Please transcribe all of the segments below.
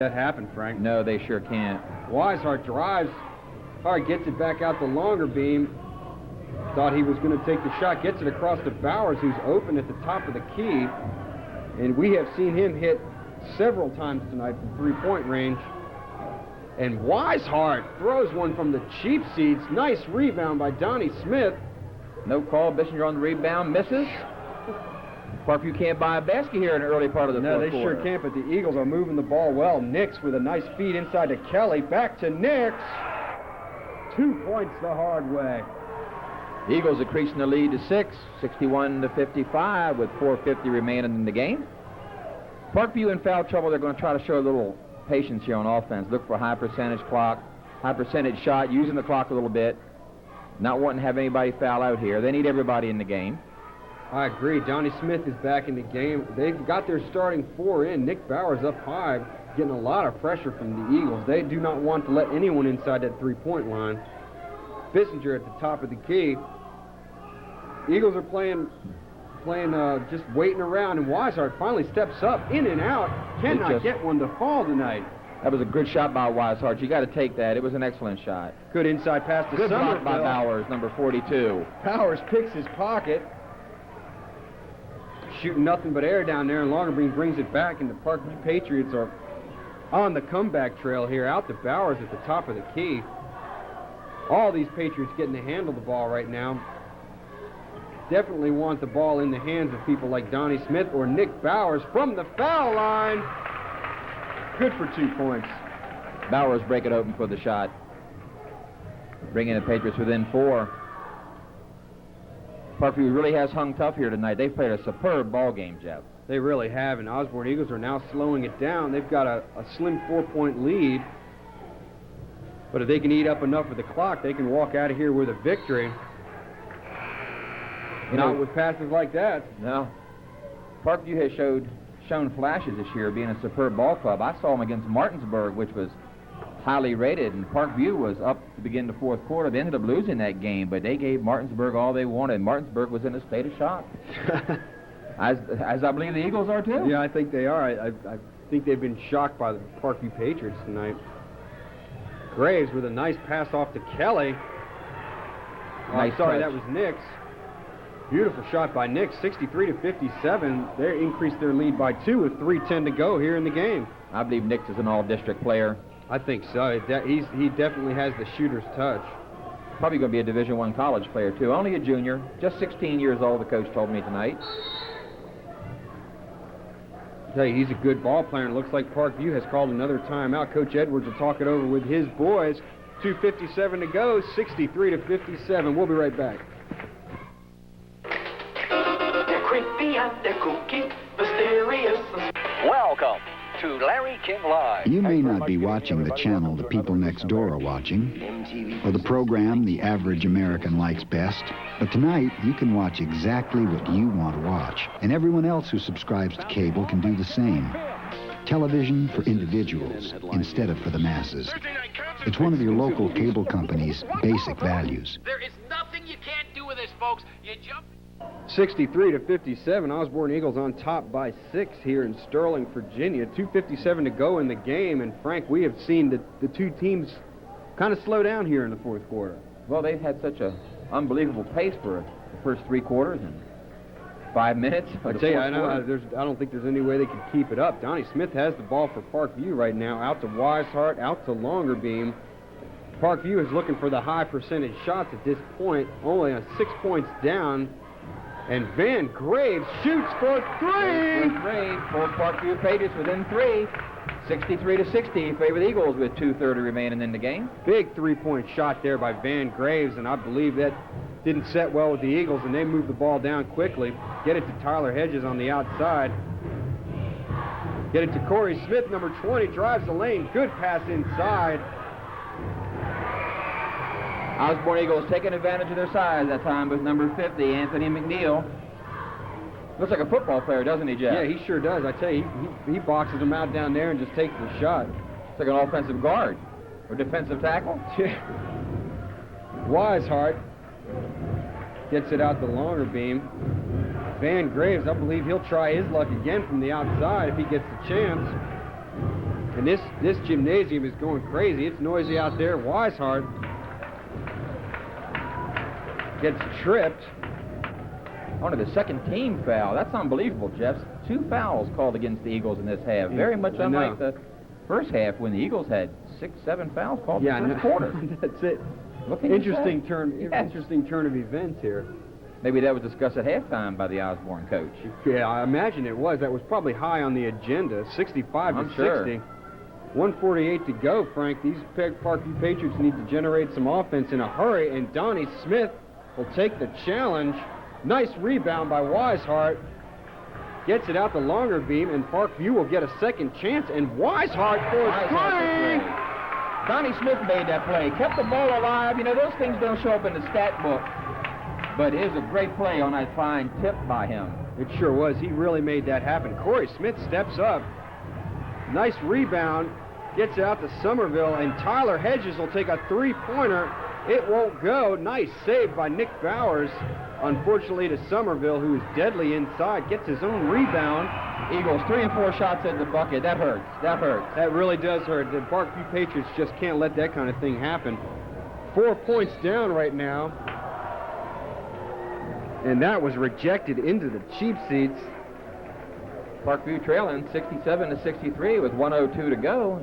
That happened, Frank. No, they sure can't. Weishart drives. Hart gets it back out the longer beam. Thought he was going to take the shot. Gets it across to Bowers, who's open at the top of the key. And we have seen him hit several times tonight from three-point range. And Weishart throws one from the cheap seats. Nice rebound by Donnie Smith. No call. Bissinger on the rebound. Misses. Parkview can't buy a basket here in the early part of the fourth quarter. No, they sure can't, but the Eagles are moving the ball well. Nix with a nice feed inside to Kelly. Back to Nix. 2 points the hard way. The Eagles increasing the lead to 6, 61-55 with 4:50 remaining in the game. Parkview in foul trouble. They're going to try to show a little patience here on offense. Look for a high percentage shot, using the clock a little bit. Not wanting to have anybody foul out here. They need everybody in the game. I agree. Donnie Smith is back in the game. They've got their starting four in. Nick Bowers up high, getting a lot of pressure from the Eagles. They do not want to let anyone inside that three-point line. Bissinger at the top of the key. Eagles are playing just waiting around, and Weishart finally steps up, in and out. Cannot get one to fall tonight. That was a good shot by Weishart. You got to take that. It was an excellent shot. Good inside pass to Good Somerville. block by Bowers, number 42. Bowers picks his pocket. Shooting nothing but air down there, and Longerbeam brings it back, and the Parkview Patriots are on the comeback trail here. Out to Bowers at the top of the key. All these Patriots getting to handle the ball right now. Definitely want the ball in the hands of people like Donnie Smith or Nick Bowers from the foul line. Good for 2 points. Bowers break it open for the shot. Bringing the Patriots within 4. Parkview really has hung tough here tonight. They've played a superb ball game, Jeff. They really have, and Osbourne Eagles are now slowing it down. They've got a slim 4-point lead. But if they can eat up enough of the clock, they can walk out of here with a victory. Not with passes like that. No. Parkview has shown flashes this year of being a superb ball club. I saw them against Martinsburg, which was highly rated, and Parkview was up to begin the fourth quarter. They ended up losing that game, but they gave Martinsburg all they wanted. Martinsburg was in a state of shock. as I believe the Eagles are, too. Yeah, I think they are. I think they've been shocked by the Parkview Patriots tonight. Graves with a nice pass off to Kelly. Nice touch. That was Nix. Beautiful shot by Nix, 63-57. They increased their lead by 2 with 3:10 to go here in the game. I believe Nix is an all-district player. I think so. He definitely has the shooter's touch. Probably going to be a Division I college player, too. Only a junior, just 16 years old, the coach told me tonight. I tell you, he's a good ball player, and it looks like Parkview has called another timeout. Coach Edwards will talk it over with his boys. 2:57 to go, 63-57. We'll be right back. They're creepy and they're kooky, mysterious. Welcome to Larry King Live. You may not be watching the channel the people next door are watching, or the program the average American likes best, but tonight you can watch exactly what you want to watch, and everyone else who subscribes to cable can do the same. Television for individuals instead of for the masses. It's one of your local cable company's basic values. There is nothing you can't do with this, folks. You jump... 63-57. Osbourne Eagles on top by 6 here in Sterling, Virginia. 2:57 to go in the game, and Frank, we have seen the two teams kind of slow down here in the fourth quarter. Well, they've had such an unbelievable pace for the first 3 quarters and 5 minutes. I tell you, I don't think there's any way they can keep it up. Donnie Smith has the ball for Parkview right now. Out to Weishart, out to Longerbeam. Parkview is looking for the high percentage shots at this point, only 6 points down. And Van Graves shoots for 3. For Parkview Patriots within 3. 63-60, favor the Eagles with 2:30 remaining in the game. Big 3-point shot there by Van Graves, and I believe that didn't set well with the Eagles, and they move the ball down quickly. Get it to Tyler Hedges on the outside. Get it to Corey Smith, number 20, drives the lane. Good pass inside. Osbourne Eagles taking advantage of their size that time with number 50, Anthony McNeil. Looks like a football player, doesn't he, Jeff? Yeah, he sure does. I tell you, he boxes them out down there and just takes the shot. It's like an offensive guard or defensive tackle. Weishart gets it out the longer beam. Van Graves, I believe he'll try his luck again from the outside if he gets the chance. And this gymnasium is going crazy. It's noisy out there. Weishart gets tripped. Onto the second team foul. That's unbelievable, Jeff. 2 fouls called against the Eagles in this half. Very much unlike the first half when the Eagles had 6, 7 fouls called in the first quarter. That's it. Interesting turn of events here. Maybe that was discussed at halftime by the Osbourne coach. Yeah, I imagine it was. That was probably high on the agenda. 65 to 60. Sure. 1:48 to go, Frank. These Parkview Patriots need to generate some offense in a hurry, and Donnie Smith will take the challenge. Nice rebound by Weishart. Gets it out the longer beam, and Parkview will get a second chance, and Weishart for a three. Donnie Smith made that play. Kept the ball alive. You know, those things don't show up in the stat book. But it was a great play on that fine tip by him. It sure was. He really made that happen. Corey Smith steps up. Nice rebound. Gets it out to Somerville, and Tyler Hedges will take a three-pointer. It won't go. Nice save by Nick Bowers. Unfortunately to Somerville, who is deadly inside, gets his own rebound. Eagles 3 and 4 shots at the bucket. That hurts. That hurts. That really does hurt. The Parkview Patriots just can't let that kind of thing happen. 4 points down right now. And that was rejected into the cheap seats. Parkview trailing 67 to 63 with 1:02 to go.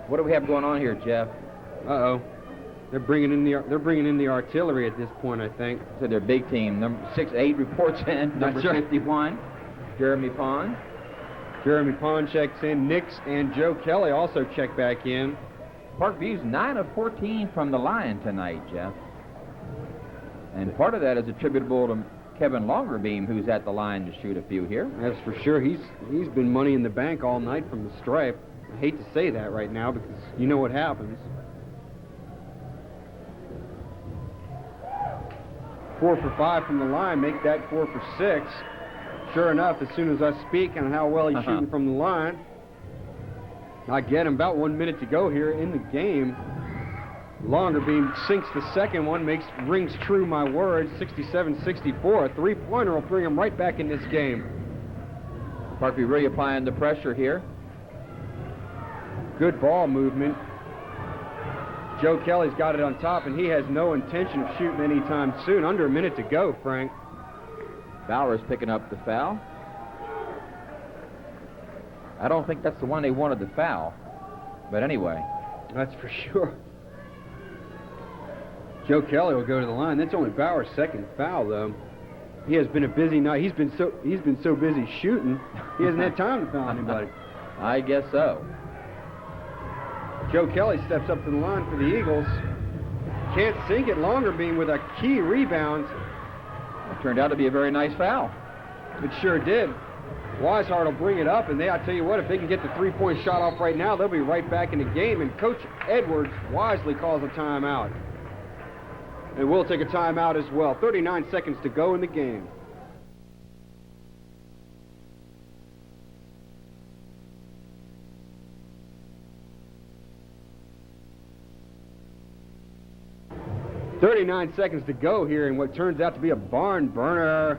What do we have going on here, Jeff? Uh-oh. They're bringing in the artillery at this point, I think. So their big team. Number 6'8" reports in. Number 51, Jeremy Pond. Jeremy Pond checks in. Nix and Joe Kelly also check back in. Parkview's 9 of 14 from the line tonight, Jeff. And part of that is attributable to Kevin Longerbeam, who's at the line to shoot a few here. That's for sure. He's been money in the bank all night from the stripe. I hate to say that right now because you know what happens. 4 for 5 from the line, make that 4 for 6. Sure enough, as soon as I speak on how well he's shooting from the line, I get him. About 1 minute to go here in the game. Longerbeam sinks the second one, rings true my words, 67-64. A three-pointer will bring him right back in this game. Parkview really applying the pressure here. Good ball movement. Joe Kelly's got it on top, and he has no intention of shooting anytime soon. Under a minute to go, Frank. Bowers picking up the foul. I don't think that's the one they wanted to foul. But anyway. That's for sure. Joe Kelly will go to the line. That's only Bowers' second foul, though. He has been a busy night. He's been so busy shooting, he hasn't had time to foul anybody. I guess so. Joe Kelly steps up to the line for the Eagles. Can't sink it. Longerbeam with a key rebound. It turned out to be a very nice foul. It sure did. Weishart will bring it up, and I tell you what, if they can get the three-point shot off right now, they'll be right back in the game. And Coach Edwards wisely calls a timeout. And we'll take a timeout as well. 39 seconds to go in the game. .39 seconds to go here in what turns out to be a barn burner.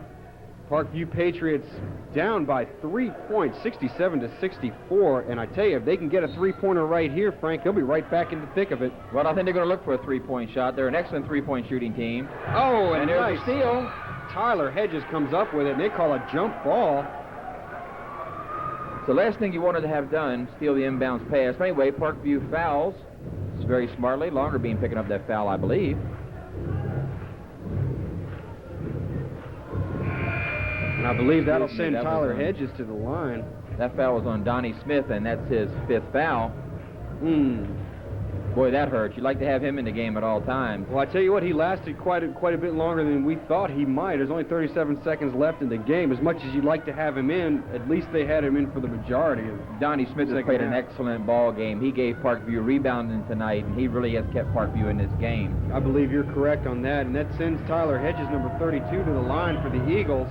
Parkview Patriots down by 3 points, 67-64. And I tell you, if they can get a three-pointer right here, Frank, they'll be right back in the thick of it. Well, I think they're going to look for a three-point shot. They're an excellent three-point shooting team. Oh, and there's a steal. Tyler Hedges comes up with it, and they call a jump ball. It's the last thing you wanted to have done, steal the inbounds pass. But anyway, Parkview fouls. It's very smartly. Longerbeam picking up that foul, I believe. And I believe that'll send Tyler Hedges to the line. That foul was on Donnie Smith, and that's his 5th foul. Boy, that hurts. You'd like to have him in the game at all times. Well, I tell you what, he lasted quite a bit longer than we thought he might. There's only 37 seconds left in the game. As much as you'd like to have him in, at least they had him in for the majority of Donnie Smith has played an excellent ball game. He gave Parkview rebounding tonight, and he really has kept Parkview in this game. I believe you're correct on that, and that sends Tyler Hedges, number 32, to the line for the Eagles.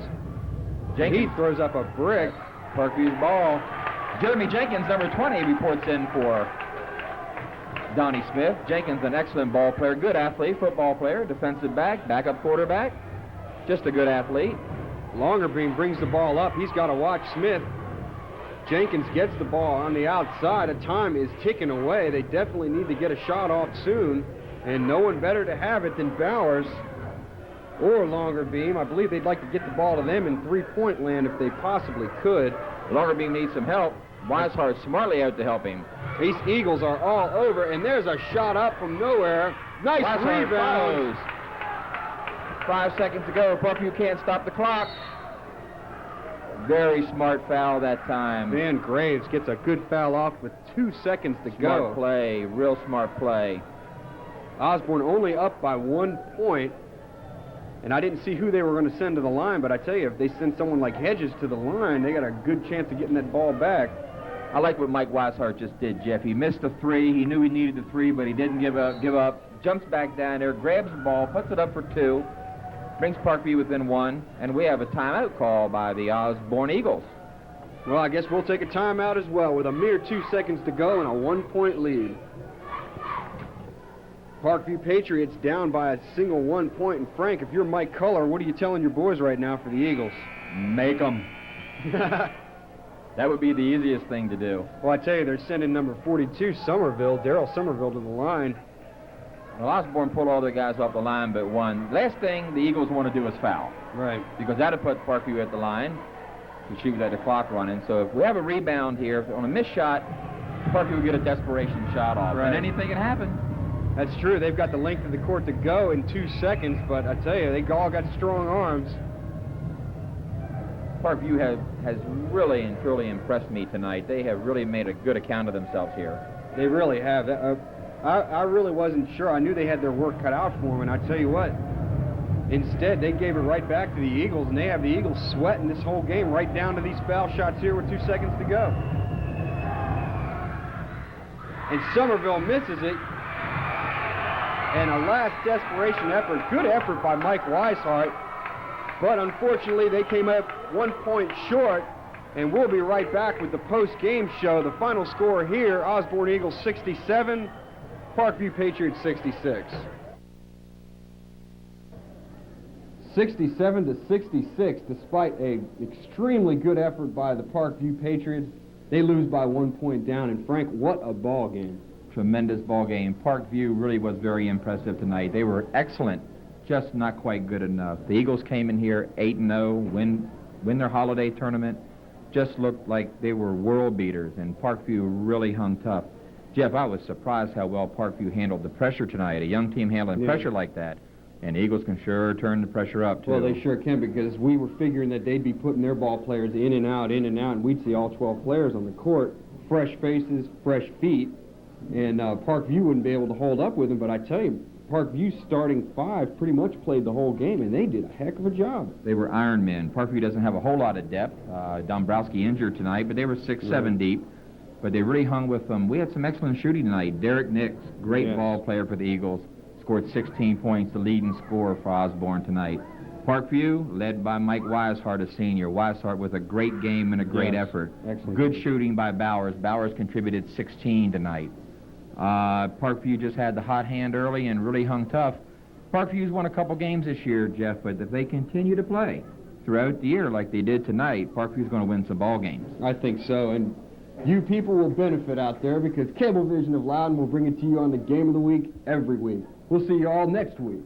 He throws up a brick. Parkview's ball. Jeremy Jenkins, number 20, reports in for Donnie Smith. Jenkins, an excellent ball player, good athlete, football player, defensive back, backup quarterback, just a good athlete. Longerbeam brings the ball up. He's got to watch Smith. Jenkins gets the ball on the outside. A time is ticking away. They definitely need to get a shot off soon, and no one better to have it than Bowers or Longer Beam. I believe they'd like to get the ball to them in three-point land if they possibly could. Longer Beam needs some help. Weishart smartly out to help him. These Eagles are all over, and there's a shot up from nowhere. Nice Weishart rebound. follows. 5 seconds to go. Parkview can't stop the clock. Very smart foul that time. Van Graves gets a good foul off with 2 seconds to go. Smart play, real smart play. Osbourne only up by 1 point, and I didn't see who they were going to send to the line, but I tell you, if they send someone like Hedges to the line, they got a good chance of getting that ball back. I like what Mike Weishart just did, Jeff. He missed a three. He knew he needed the three, but he didn't give up. Jumps back down there, grabs the ball, puts it up for 2. Brings Parkview within 1, and we have a timeout call by the Osbourne Eagles. Well, I guess we'll take a timeout as well with a mere 2 seconds to go and a 1-point lead. Parkview Patriots down by a single 1 point. And Frank, if you're Mike Culler, what are you telling your boys right now for the Eagles? Make them. That would be the easiest thing to do. Well, I tell you, they're sending number 42, Daryl Somerville, to the line. Well, Osbourne pulled all their guys off the line but one. Last thing the Eagles want to do is foul. Right. Because that would put Parkview at the line to shoot at the clock running. So if we have a rebound here, on a missed shot, Parkview will get a desperation shot off. Right. And anything can happen. That's true. They've got the length of the court to go in 2 seconds, but I tell you, they all got strong arms. Parkview has really and truly impressed me tonight. They have really made a good account of themselves here. They really have. I really wasn't sure. I knew they had their work cut out for them, and I tell you what, instead, they gave it right back to the Eagles, and they have the Eagles sweating this whole game right down to these foul shots here with 2 seconds to go. And Somerville misses it. And a last desperation effort. Good effort by Mike Weishart. But unfortunately, they came up 1 point short. And we'll be right back with the post-game show. The final score here, Osbourne Eagles 67, Parkview Patriots 66. 67 to 66, despite an extremely good effort by the Parkview Patriots. They lose by 1 point down. And Frank, what a ball game. Tremendous ball game. Parkview really was very impressive tonight. They were excellent, just not quite good enough. The Eagles came in here 8-0, win their holiday tournament. Just looked like they were world beaters, and Parkview really hung tough. Jeff, I was surprised how well Parkview handled the pressure tonight. A young team handling pressure like that. And the Eagles can sure turn the pressure up, too. Well, they sure can, because we were figuring that they'd be putting their ball players in and out, and we'd see all 12 players on the court. Fresh faces, fresh feet. And Parkview wouldn't be able to hold up with them, but I tell you, Parkview's starting 5 pretty much played the whole game, and they did a heck of a job. They were Iron Men. Parkview doesn't have a whole lot of depth. Dombrowski injured tonight, but they were 6-7 deep. But they really hung with them. We had some excellent shooting tonight. Derek Nix, great ball player for the Eagles, scored 16 points, the leading scorer for Osbourne tonight. Parkview, led by Mike Weishart, a senior. Weishart with a great game and a great effort. Excellent. Good shooting by Bowers. Bowers contributed 16 tonight. Parkview just had the hot hand early and really hung tough. Parkview's won a couple games this year, Jeff, but if they continue to play throughout the year like they did tonight, Parkview's going to win some ball games. I think so, and you people will benefit out there because Cablevision of Loudon will bring it to you on the Game of the Week every week. We'll see you all next week.